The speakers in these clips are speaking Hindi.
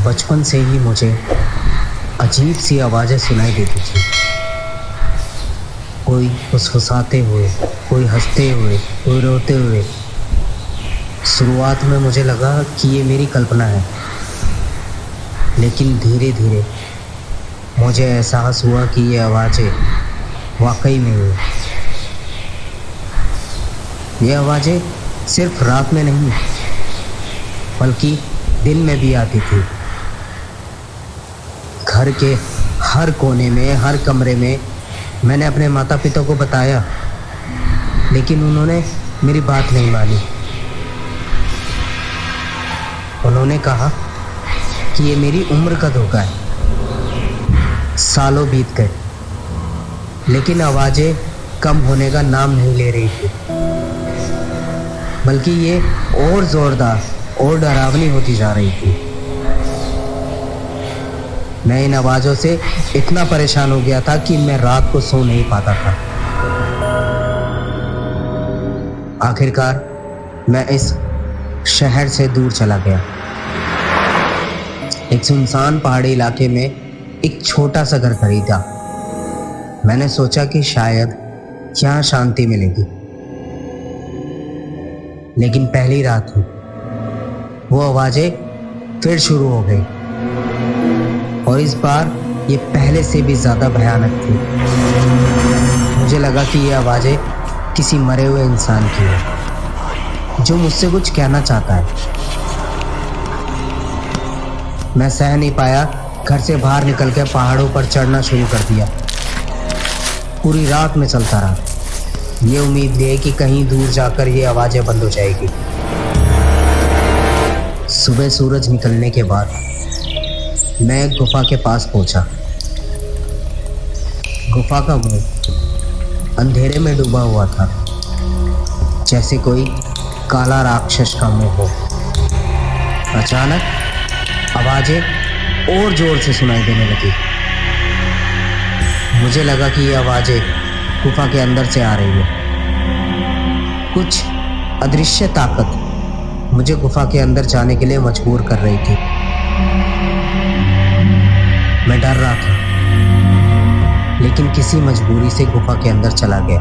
बचपन से ही मुझे अजीब सी आवाज़ें सुनाई देती थी। कोई फुसफुसाते हुए, कोई हंसते हुए, कोई रोते हुए। शुरुआत में मुझे लगा कि ये मेरी कल्पना है, लेकिन धीरे धीरे मुझे एहसास हुआ कि ये आवाज़ें वाकई में हुई। ये आवाज़ें सिर्फ रात में नहीं, बल्कि दिन में भी आती थी। घर के हर कोने में, हर कमरे में मैंने अपने माता पिता को बताया, लेकिन उन्होंने मेरी बात नहीं मानी। उन्होंने कहा कि ये मेरी उम्र का धोखा है। सालों बीत गए, लेकिन आवाज़ें कम होने का नाम नहीं ले रही थी, बल्कि ये और ज़ोरदार और डरावनी होती जा रही थी। मैं इन आवाज़ों से इतना परेशान हो गया था कि मैं रात को सो नहीं पाता था। आखिरकार मैं इस शहर से दूर चला गया। एक सुनसान पहाड़ी इलाके में एक छोटा सा घर खरीदा। मैंने सोचा कि शायद यहाँ शांति मिलेगी, लेकिन पहली रात हुई, वो आवाज़ें फिर शुरू हो गई, और इस बार ये पहले से भी ज़्यादा भयानक थी। मुझे लगा कि ये आवाज़ें किसी मरे हुए इंसान की है, जो मुझसे कुछ कहना चाहता है। मैं सह नहीं पाया, घर से बाहर निकल कर पहाड़ों पर चढ़ना शुरू कर दिया। पूरी रात में चलता रहा, ये उम्मीद लिए कि कहीं दूर जाकर ये आवाज़ें बंद हो जाएगी। सुबह सूरज निकलने के बाद मैं एक गुफा के पास पहुंचा। गुफा का मुंह अंधेरे में डूबा हुआ था, जैसे कोई काला राक्षस का मुंह हो। अचानक आवाज़ें और जोर से सुनाई देने लगी। मुझे लगा कि ये आवाज़ें गुफा के अंदर से आ रही है। कुछ अदृश्य ताकत मुझे गुफा के अंदर जाने के लिए मजबूर कर रही थी। मैं डर रहा था, लेकिन किसी मजबूरी से गुफा के अंदर चला गया।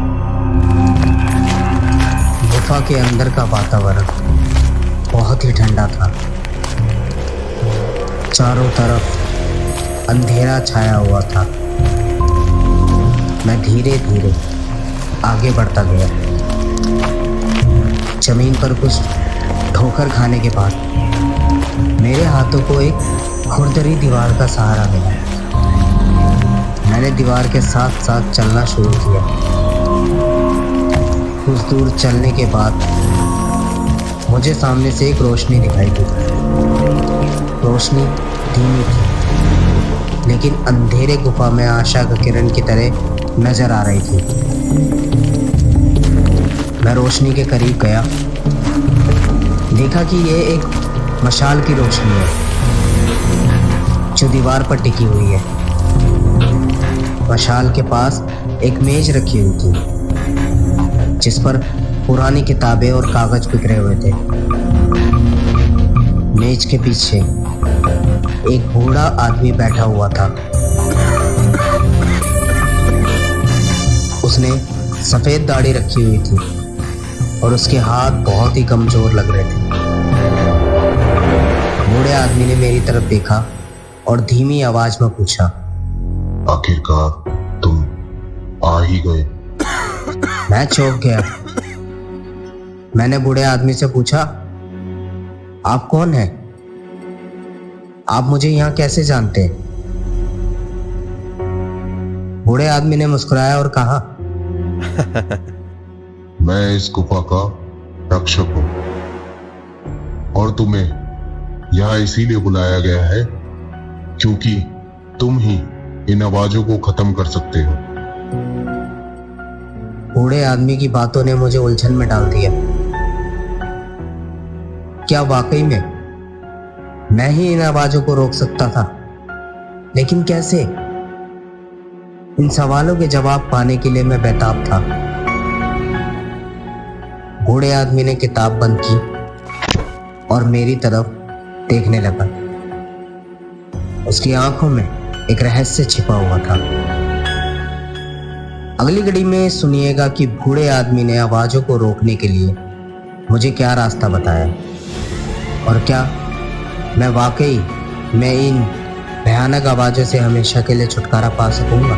गुफा के अंदर का वातावरण बहुत ही ठंडा था। चारों तरफ अंधेरा छाया हुआ था। मैं धीरे धीरे आगे बढ़ता गया। जमीन पर कुछ ठोकर खाने के बाद मेरे हाथों को एक खुरदरी दीवार का सहारा मिला। मैंने दीवार के साथ साथ चलना शुरू किया। कुछ दूर चलने के बाद मुझे सामने से एक रोशनी दिखाई दी। रोशनी धीमी थी, लेकिन अंधेरे गुफा में आशा का किरण की तरह नजर आ रही थी। मैं रोशनी के करीब गया, देखा कि ये एक मशाल की रोशनी है, जो दीवार पर टिकी हुई है। मशाल के पास एक मेज रखी हुई थी, जिस पर पुरानी किताबें और कागज बिखरे हुए थे। मेज के पीछे एक बूढ़ा आदमी बैठा हुआ था। उसने सफेद दाढ़ी रखी हुई थी और उसके हाथ बहुत ही कमजोर लग रहे थे। बूढ़े आदमी ने मेरी तरफ देखा और धीमी आवाज में पूछा, आखिरकार तुम आ ही गए। मैं चौंक गया। मैंने बूढ़े आदमी से पूछा, आप कौन हैं? आप मुझे यहाँ कैसे जानते हैं? बूढ़े आदमी ने मुस्कुराया और कहा, मैं इस गुफा का रक्षक हूं, और तुम्हें यहाँ इसीलिए बुलाया गया है क्योंकि तुम ही इन आवाजों को खत्म कर सकते हो। बूढ़े आदमी की बातों ने मुझे उलझन में डाल दिया। क्या वाकई में मैं ही इन आवाजों को रोक सकता था? लेकिन कैसे? इन सवालों के जवाब पाने के लिए मैं बेताब था। बूढ़े आदमी ने किताब बंद की और मेरी तरफ देखने लगा। उसकी आंखों में एक रहस्य छिपा हुआ था। अगली कड़ी में सुनिएगा कि बूढ़े आदमी ने आवाजों को रोकने के लिए मुझे क्या रास्ता बताया, और क्या मैं वाकई इन भयानक आवाजों से हमेशा के लिए छुटकारा पा सकूंगा।